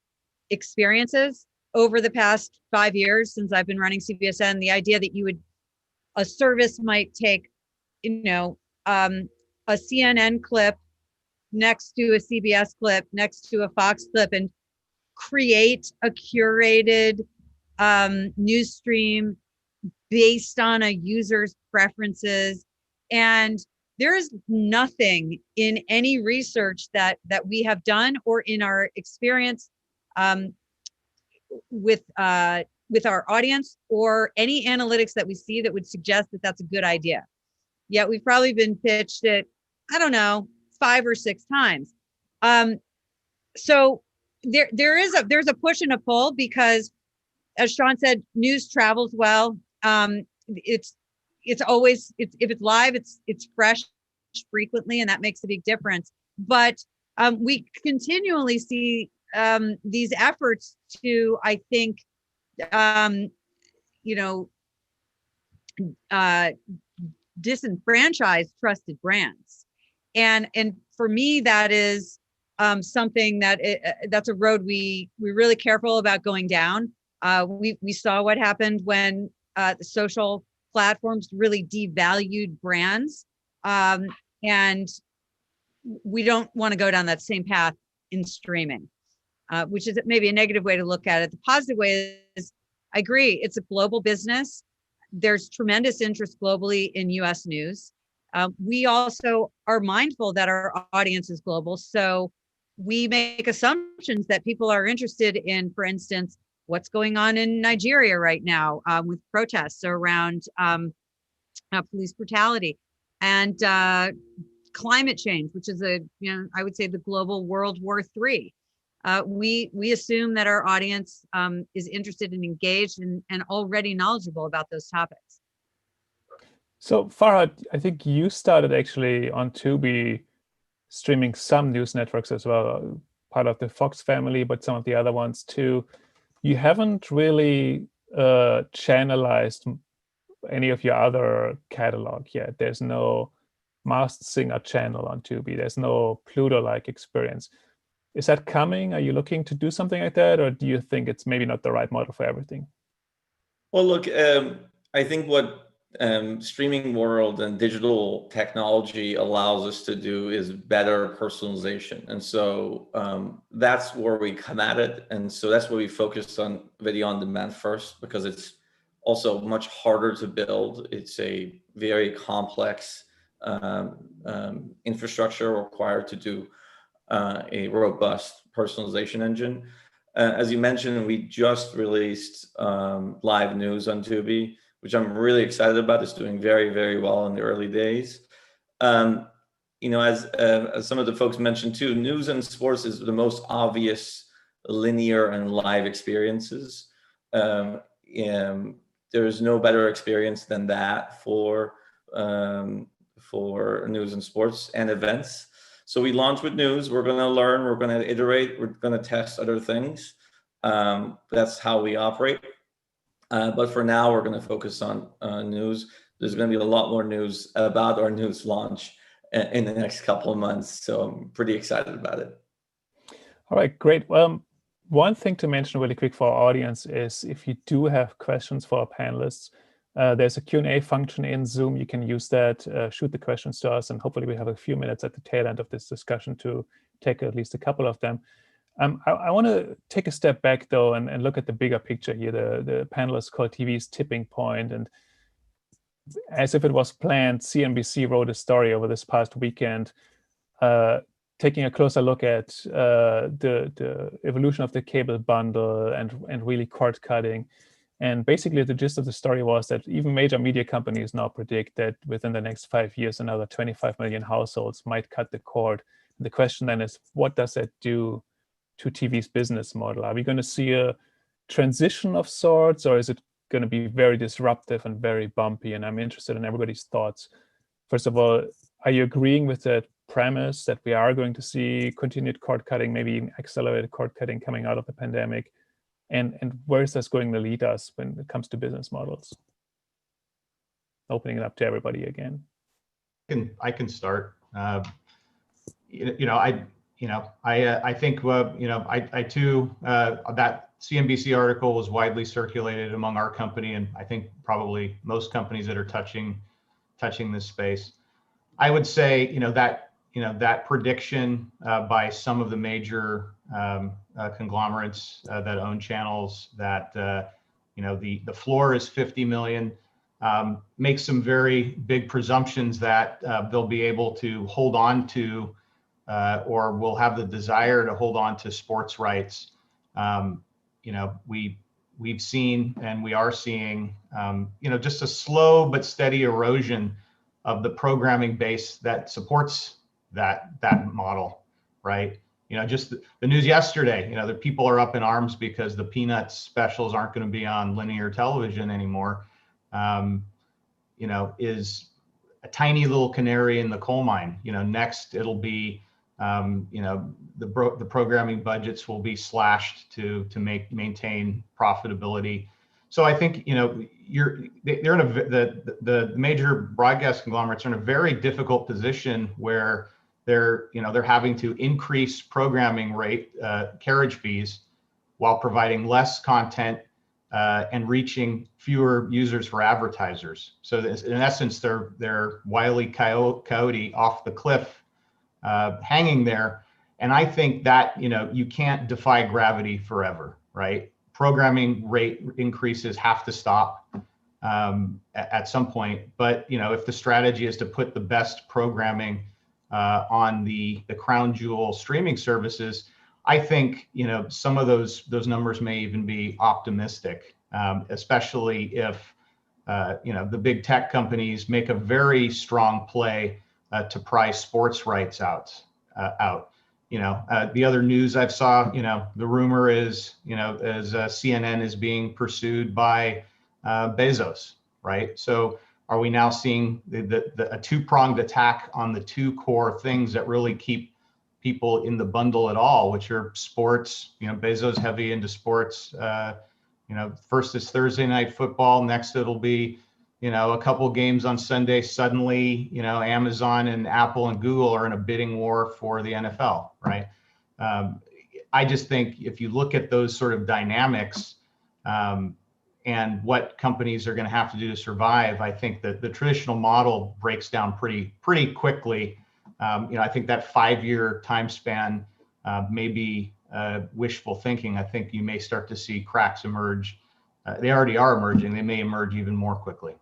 experiences over the past 5 years since I've been running CBSN. The idea that a service might take, a CNN clip next to a CBS clip, next to a Fox clip, and create a curated news stream based on a user's preferences. And there is nothing in any research that we have done or in our experience with our audience or any analytics that we see that would suggest that that's a good idea. Yet we've probably been pitched it, 5 or 6 times. So there's a push and a pull, because as Sean said, news travels well. It's always, if it's live, it's fresh frequently, and that makes a big difference. But we continually see these efforts to, I think, disenfranchise trusted brands. And for me, that is something that's a road we really careful about going down. We saw what happened when the social platforms really devalued brands, and we don't want to go down that same path in streaming, which is maybe a negative way to look at it. The positive way is, I agree, it's a global business. There's tremendous interest globally in US news. We also are mindful that our audience is global, so we make assumptions that people are interested in, for instance, what's going on in Nigeria right now with protests around police brutality and climate change, which is I would say the global World War III. We assume that our audience is interested and engaged and already knowledgeable about those topics. So Farhad, I think you started actually on Tubi streaming some news networks as well, part of the Fox family, but some of the other ones too. You haven't really channelized any of your other catalog yet. There's no Masked Singer channel on Tubi. There's no Pluto-like experience. Is that coming? Are you looking to do something like that? Or do you think it's maybe not the right model for everything? Well, look, I think what streaming world and digital technology allows us to do is better personalization. And so that's where we come at it. And so that's where we focused on video on demand first, because it's also much harder to build. It's a very complex infrastructure required to do a robust personalization engine. As you mentioned, we just released live news on Tubi, which I'm really excited about. It's doing very, very well in the early days. As some of the folks mentioned too, news and sports is the most obvious linear and live experiences. There's no better experience than that for news and sports and events. So we launch with news. We're going to learn. We're going to iterate. We're going to test other things. That's how we operate. But for now, we're going to focus on news. There's going to be a lot more news about our news launch in the next couple of months. So I'm pretty excited about it. All right, great. One thing to mention really quick for our audience is if you do have questions for our panelists, there's a Q&A function in Zoom. You can use that, shoot the questions to us, and hopefully we have a few minutes at the tail end of this discussion to take at least a couple of them. I want to take a step back though and look at the bigger picture here. The panelists called TV's tipping point, and as if it was planned, CNBC wrote a story over this past weekend taking a closer look at the evolution of the cable bundle and really cord cutting. And basically the gist of the story was that even major media companies now predict that within the next 5 years, another 25 million households might cut the cord. The question then is, what does that do to TV's business model? Are we going to see a transition of sorts, or is it going to be very disruptive and very bumpy? And I'm interested in everybody's thoughts. First of all, are you agreeing with that premise that we are going to see continued cord cutting, maybe even accelerated cord cutting coming out of the pandemic? And where is this going to lead us when it comes to business models? Opening it up to everybody again. I can start. I think I too, that CNBC article was widely circulated among our company, and I think probably most companies that are touching this space. I would say, that prediction by some of the major conglomerates that own channels that the floor is 50 million makes some very big presumptions that they'll be able to hold on to or will have the desire to hold on to sports rights. We've seen and we are seeing just a slow but steady erosion of the programming base that supports that model, right? Just the news yesterday, the people are up in arms because the Peanuts specials aren't going to be on linear television anymore, is a tiny little canary in the coal mine. Next it'll be, the programming budgets will be slashed to maintain profitability. So I think, they're in the major broadcast conglomerates are in a very difficult position where they're having to increase programming rate, carriage fees, while providing less content and reaching fewer users for advertisers. So in essence, they're Wile E. Coyote off the cliff, hanging there. And I think that, you can't defy gravity forever, right? Programming rate increases have to stop at some point. But, if the strategy is to put the best programming on the crown jewel streaming services, I think, some of those numbers may even be optimistic, especially if, the big tech companies make a very strong play to price sports rights out. The other news I've saw, the rumor is, as CNN is being pursued by Bezos, right? So are we now seeing a two-pronged attack on the two core things that really keep people in the bundle at all, which are sports? Bezos heavy into sports. First is Thursday Night Football. Next it'll be, a couple games on Sunday. Suddenly, Amazon and Apple and Google are in a bidding war for the NFL, right? I just think if you look at those sort of dynamics and what companies are going to have to do to survive, I think that the traditional model breaks down pretty quickly. I think that 5-year time span may be wishful thinking. I think you may start to see cracks emerge. They already are emerging. They may emerge even more quickly.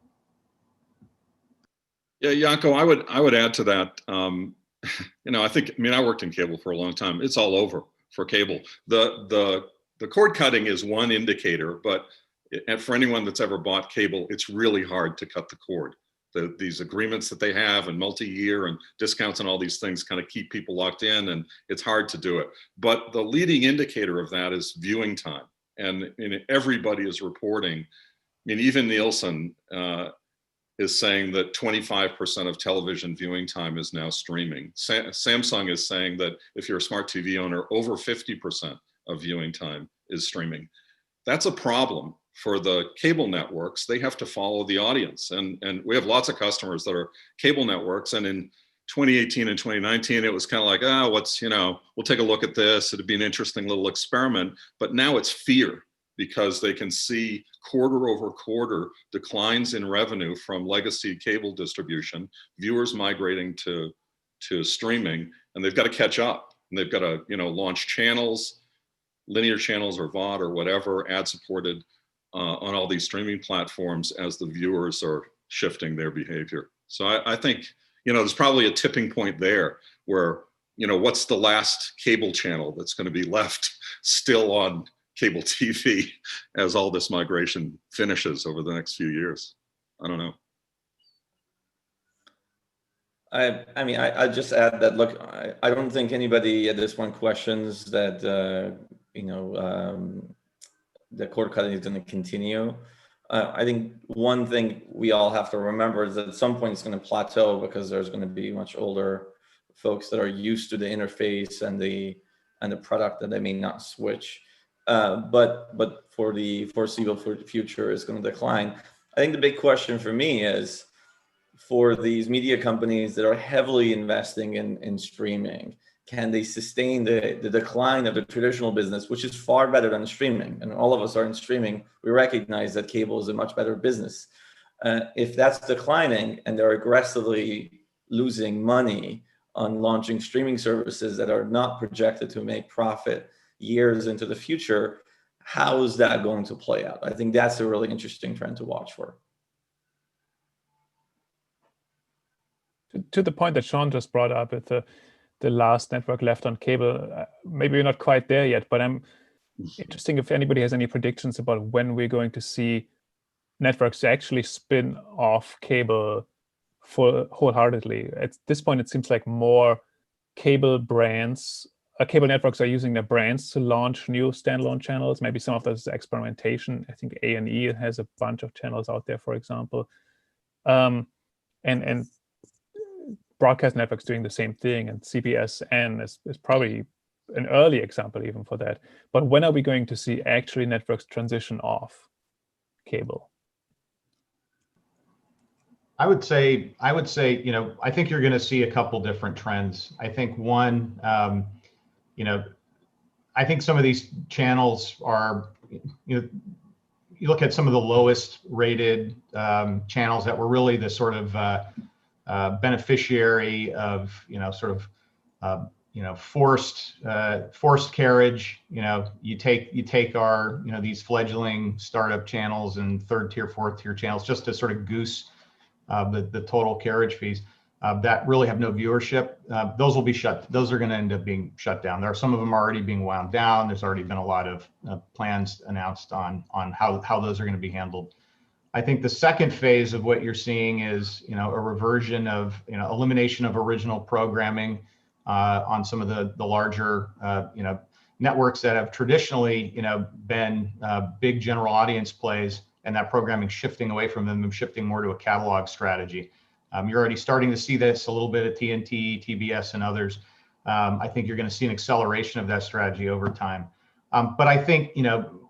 Yeah, Janko, I would add to that. I worked in cable for a long time. It's all over for cable. The cord cutting is one indicator, but for anyone that's ever bought cable, it's really hard to cut the cord. these agreements that they have and multi-year and discounts and all these things kind of keep people locked in, and it's hard to do it. But the leading indicator of that is viewing time. And everybody is reporting. I mean, even Nielsen is saying that 25% of television viewing time is now streaming. Samsung is saying that if you're a smart TV owner, over 50% of viewing time is streaming. That's a problem for the cable networks. They have to follow the audience. And we have lots of customers that are cable networks. And in 2018 and 2019, it was kind of like, we'll take a look at this. It'd be an interesting little experiment. But now it's fear, because they can see quarter over quarter declines in revenue from legacy cable distribution, viewers migrating to streaming, and they've got to catch up. And they've got to, launch channels, linear channels or VOD or whatever, ad-supported on all these streaming platforms as the viewers are shifting their behavior. So I think, there's probably a tipping point there where, what's the last cable channel that's going to be left still on cable TV as all this migration finishes over the next few years? I don't know. I mean, I just add that, look, I don't think anybody at this point questions that, the cord cutting is going to continue. I think one thing we all have to remember is that at some point it's going to plateau, because there's going to be much older folks that are used to the interface and the product that they may not switch. But for the foreseeable future, it's going to decline. I think the big question for me is, for these media companies that are heavily investing in streaming, can they sustain the decline of the traditional business, which is far better than streaming? And all of us are in streaming. We recognize that cable is a much better business. If that's declining and they're aggressively losing money on launching streaming services that are not projected to make profit years into the future, how is that going to play out? I think that's a really interesting trend to watch for. To the point that Sean just brought up with the last network left on cable, maybe we're not quite there yet, but I'm interested if anybody has any predictions about when we're going to see networks actually spin off cable wholeheartedly. At this point, it seems like more cable brands, cable networks are using their brands to launch new standalone channels. Maybe some of this is experimentation. I think A&E has a bunch of channels out there, for example. And broadcast networks doing the same thing, and CBSN is probably an early example even for that. But when are we going to see actually networks transition off cable? I would say, I think you're going to see a couple different trends. I think one, I think some of these channels are, you look at some of the lowest rated channels that were really the sort of beneficiary of forced carriage. You take our these fledgling startup channels and third tier, fourth tier channels just to sort of goose the total carriage fees that really have no viewership. Those are going to end up being shut down. There are some of them already being wound down. There's already been a lot of plans announced on how those are going to be handled. I think the second phase of what you're seeing is, a reversion of, elimination of original programming on some of the larger, networks that have traditionally, been big general audience plays, and that programming shifting away from them and shifting more to a catalog strategy. You're already starting to see this a little bit at TNT, TBS, and others. I think you're going to see an acceleration of that strategy over time. But I think,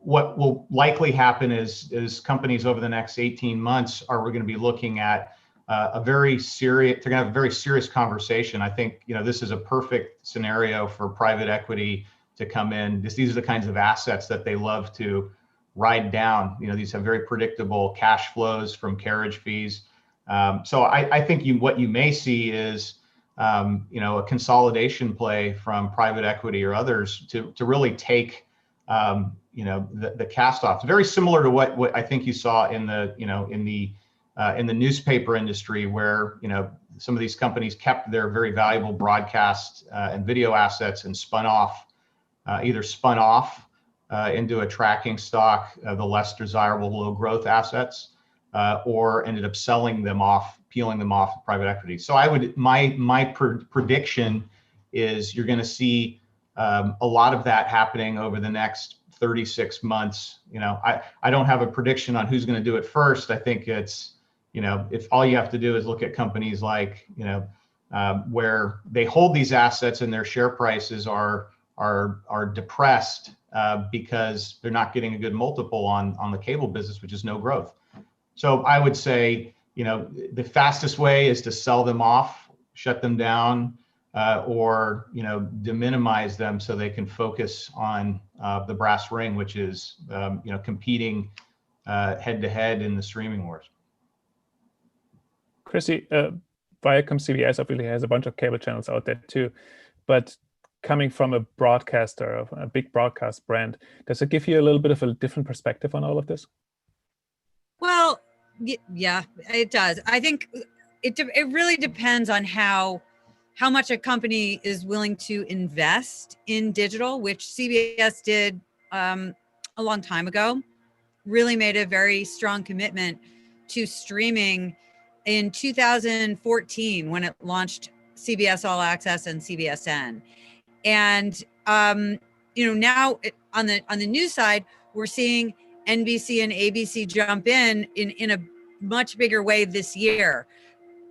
what will likely happen is companies over the next 18 months we're going to be looking at they're going to have a very serious conversation. I think, this is a perfect scenario for private equity to come in. These are the kinds of assets that they love to ride down. These have very predictable cash flows from carriage fees. So I think what you may see is, a consolidation play from private equity or others to really take, the cast off. Very similar to what I think you saw in the newspaper industry, where some of these companies kept their very valuable broadcast and video assets and either spun off into a tracking stock, the less desirable low growth assets, or ended up selling them off, peeling them off private equity. So my prediction is you're going to see a lot of that happening over the next 36 months. I don't have a prediction on who's going to do it first. I think it's, if all you have to do is look at companies like, where they hold these assets and their share prices are depressed because they're not getting a good multiple on the cable business, which is no growth. So I would say, the fastest way is to sell them off, shut them down, or de-minimize them so they can focus on the brass ring, which is competing head to head in the streaming wars. Chrissy, Viacom CBS obviously has a bunch of cable channels out there too, but coming from a broadcaster, a big broadcast brand, does it give you a little bit of a different perspective on all of this? Well, yeah, it does. I think it really depends on how much a company is willing to invest in digital, which CBS did a long time ago. Really made a very strong commitment to streaming in 2014 when it launched CBS All Access and CBSN. And now on the news side, we're seeing NBC and ABC jump in a much bigger way this year.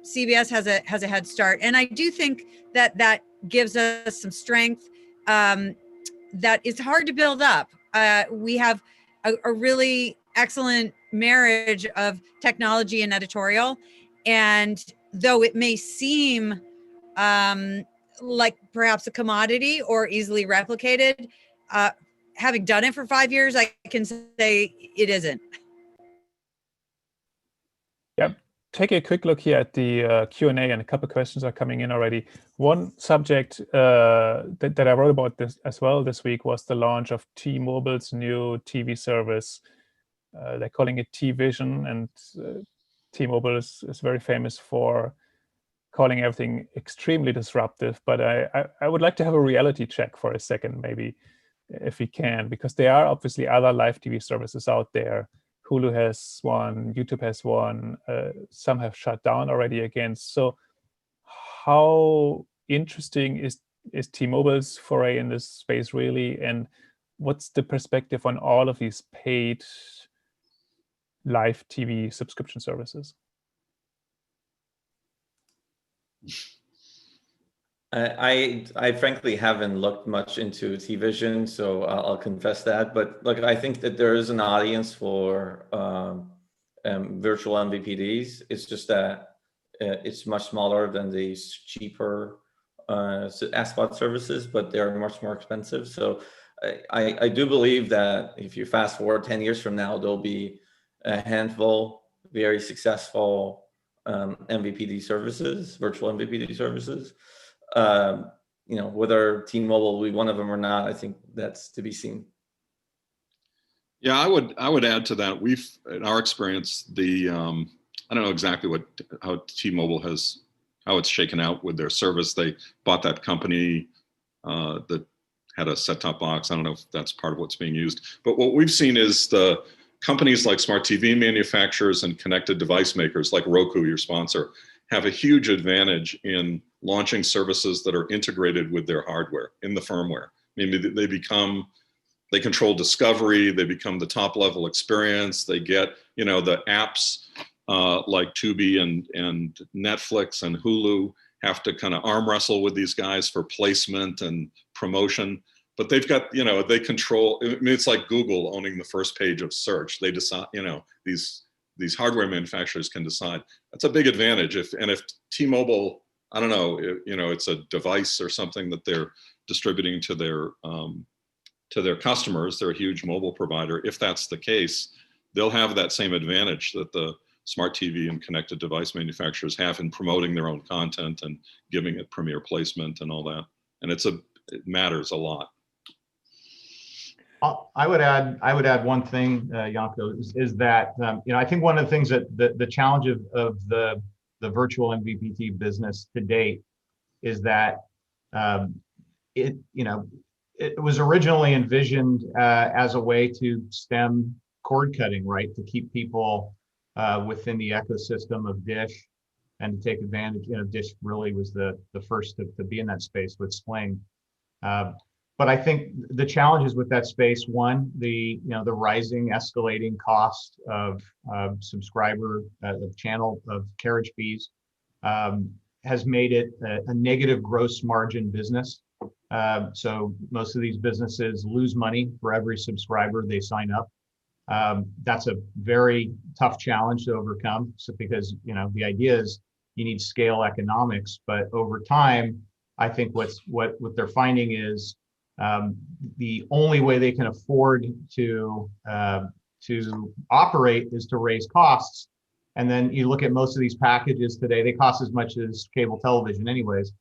CBS has a head start, and I do think that gives us some strength that is hard to build up. We have a really excellent marriage of technology and editorial, and though it may seem like perhaps a commodity or easily replicated, having done it for 5 years, I can say it isn't. Yeah, take a quick look here at the Q&A, and a couple of questions are coming in already. One subject that I wrote about this as well this week was the launch of T-Mobile's new TV service. They're calling it T-Vision, and T-Mobile is very famous for calling everything extremely disruptive. But I would like to have a reality check for a second, maybe, if we can, because there are obviously other live TV services out there. Hulu has one, YouTube has one, some have shut down already again. So how interesting is T-Mobile's foray in this space really? And what's the perspective on all of these paid live TV subscription services? I frankly haven't looked much into T-Vision, so I'll confess that. But look, I think that there is an audience for virtual MVPDs. It's just that it's much smaller than these cheaper SVOD services, but they're much more expensive. So I do believe that if you fast forward 10 years from now, there'll be a handful very successful MVPD services, virtual MVPD services. Whether T-Mobile will be one of them or not, I think that's to be seen. Yeah, I would add to that. We've, in our experience, I don't know exactly how T-Mobile how it's shaken out with their service. They bought that company that had a set-top box. I don't know if that's part of what's being used. But what we've seen is the companies like smart TV manufacturers and connected device makers like Roku, your sponsor, have a huge advantage in launching services that are integrated with their hardware in the firmware. I mean, they control discovery, they become the top level experience, they get, the apps like Tubi and Netflix and Hulu have to kind of arm wrestle with these guys for placement and promotion. But they've got, they control, it's like Google owning the first page of search. They decide, these hardware manufacturers can decide. That's a big advantage. If T-Mobile, I don't know, it's a device or something that they're distributing to their customers, they're a huge mobile provider. If that's the case, they'll have that same advantage that the smart TV and connected device manufacturers have in promoting their own content and giving it premier placement and all that. And it matters a lot. I would add one thing, Janko, is that I think one of the things that the challenge of the virtual MVPD business to date is that it was originally envisioned as a way to stem cord cutting, right? To keep people within the ecosystem of Dish, and to take advantage. Dish really was the first to be in that space with Sling. But I think the challenges with that space, one, the rising, escalating cost of subscriber, of channel, of carriage fees, has made it a negative gross margin business. So most of these businesses lose money for every subscriber they sign up. That's a very tough challenge to overcome. So because the idea is you need scale economics, but over time, I think what they're finding is the only way they can afford to operate is to raise costs. And then you look at most of these packages today, they cost as much as cable television anyways.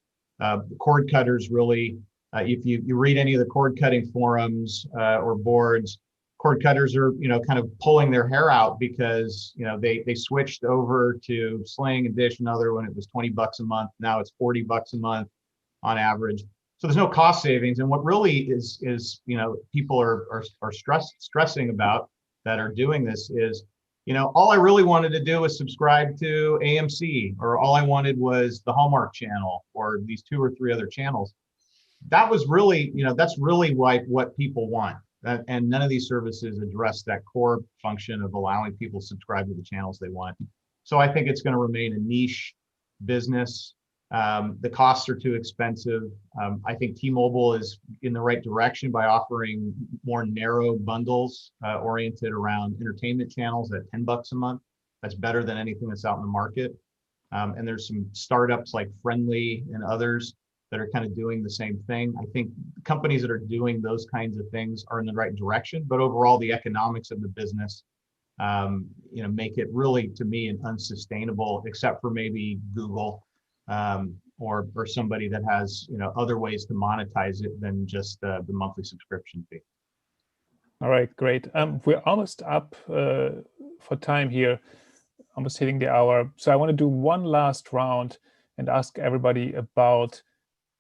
Cord cutters really, if you read any of the cord cutting forums or boards, cord cutters are kind of pulling their hair out because they switched over to Sling and Dish and other when it was $20 a month. Now it's $40 a month on average. So there's no cost savings. And what really is people are stressing about that are doing this is, all I really wanted to do was subscribe to AMC, or all I wanted was the Hallmark Channel or these 2 or 3 other channels. That was really, that's really what people want. And none of these services address that core function of allowing people to subscribe to the channels they want. So I think it's going to remain a niche business. The costs are too expensive. I think T-Mobile is in the right direction by offering more narrow bundles oriented around entertainment channels at $10 a month. That's better than anything that's out in the market. And there's some startups like Friendly and others that are kind of doing the same thing. I think companies that are doing those kinds of things are in the right direction, but overall the economics of the business, make it really, to me, an unsustainable, except for maybe Google or somebody that has other ways to monetize it than just the monthly subscription fee. All right, great. We're almost up for time here, almost hitting the hour. So I want to do one last round and ask everybody about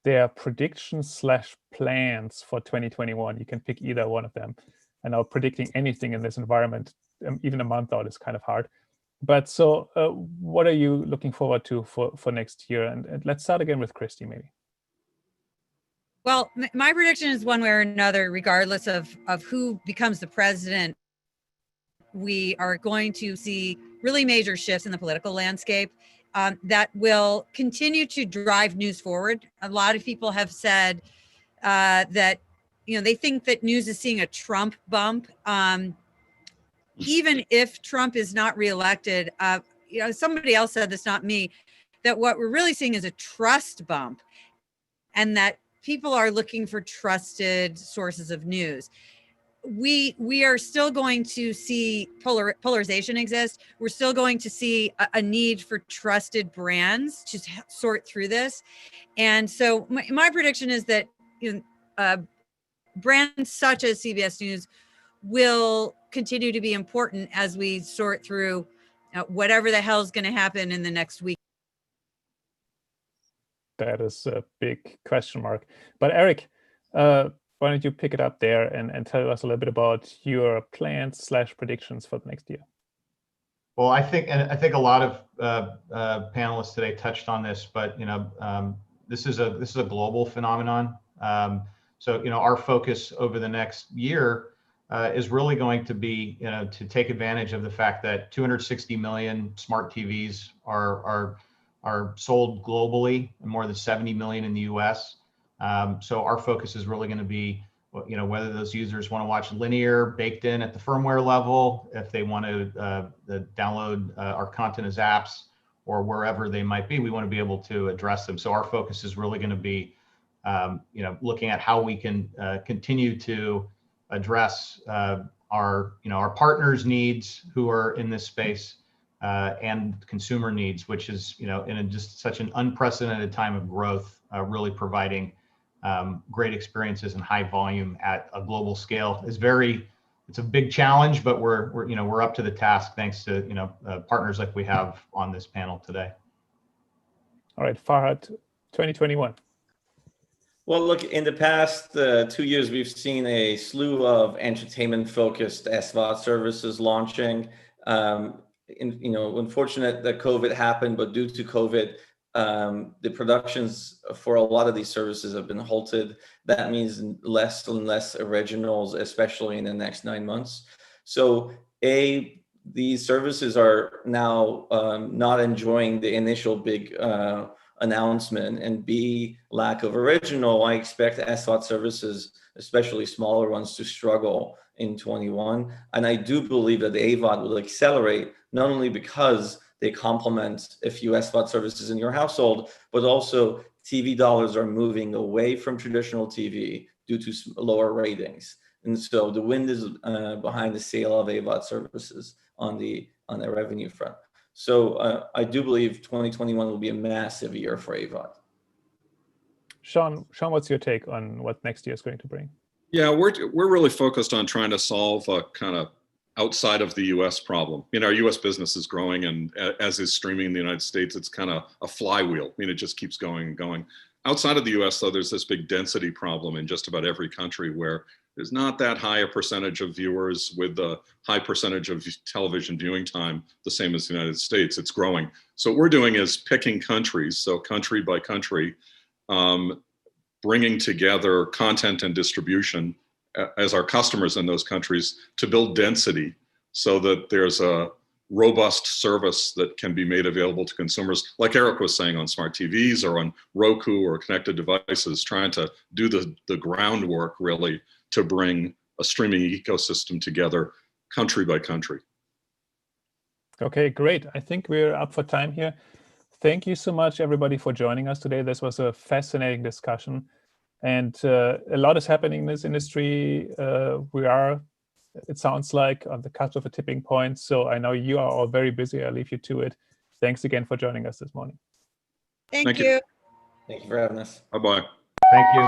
their predictions/plans for 2021. You can pick either one of them. I know predicting anything in this environment, even a month out, is kind of hard. But so what are you looking forward to for next year? And let's start again with Christy, maybe. Well, my prediction is one way or another, regardless of who becomes the president, we are going to see really major shifts in the political landscape that will continue to drive news forward. A lot of people have said that, they think that news is seeing a Trump bump. Even if Trump is not reelected, somebody else said this, not me, that what we're really seeing is a trust bump, and that people are looking for trusted sources of news. We are still going to see polarization exist. We're still going to see a need for trusted brands to sort through this. And so my prediction is that brands such as CBS News will continue to be important as we sort through whatever the hell is going to happen in the next week. That is a big question mark. But Eric, why don't you pick it up there and tell us a little bit about your plans/predictions for the next year? Well, I think a lot of panelists today touched on this, but this is a global phenomenon. So our focus over the next year is really going to be to take advantage of the fact that 260 million smart TVs are sold globally, and more than 70 million in the US. So our focus is really going to be whether those users want to watch linear baked in at the firmware level, if they want to download our content as apps, or wherever they might be, we want to be able to address them. So our focus is really going to be looking at how we can continue to address our partners' needs who are in this space, and consumer needs, which is in just such an unprecedented time of growth, really providing great experiences and high volume at a global scale it's a big challenge, but we're up to the task thanks to partners like we have on this panel today. All right, Farhad, 2021. Well, look, in the past 2 years, we've seen a slew of entertainment-focused SVOD services launching. unfortunate that COVID happened, but due to COVID, the productions for a lot of these services have been halted. That means less and less originals, especially in the next 9 months. So these services are now not enjoying the initial big announcement, and B, lack of original. I expect SVOD services, especially smaller ones, to struggle in 21. And I do believe that the AVOD will accelerate, not only because they complement a few SVOD services in your household, but also TV dollars are moving away from traditional TV due to lower ratings. And so the wind is behind the sail of AVOD services on the revenue front. So I do believe 2021 will be a massive year for AVOD. Sean, what's your take on what next year is going to bring? Yeah, we're really focused on trying to solve a kind of outside of the US problem. Our US business is growing, and as is streaming in the United States, it's kind of a flywheel. It just keeps going and going. Outside of the US, though, there's this big density problem in just about every country where there's not that high a percentage of viewers with a high percentage of television viewing time, the same as the United States. It's growing. So what we're doing is picking countries, so country by country, bringing together content and distribution as our customers in those countries to build density so that there's a robust service that can be made available to consumers, like Eric was saying, on smart TVs or on Roku or connected devices, trying to do the groundwork really to bring a streaming ecosystem together country by country. Okay, great. I think we're up for time here. Thank you so much, everybody, for joining us today. This was a fascinating discussion, and a lot is happening in this industry. We are, it sounds like, on the cusp of a tipping point. So I know you are all very busy. I'll leave you to it. Thanks again for joining us this morning. Thank you. Thank you for having us. Bye-bye. Thank you.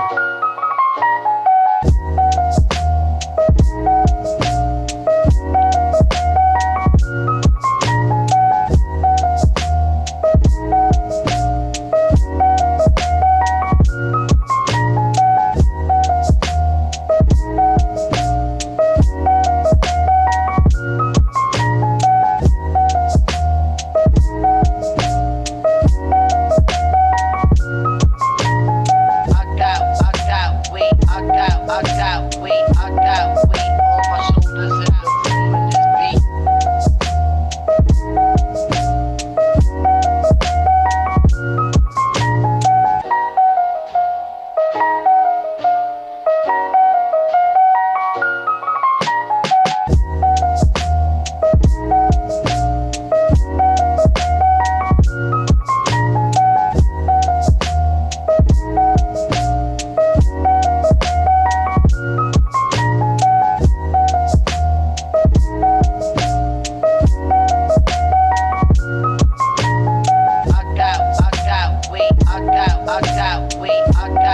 I got, wait, I got.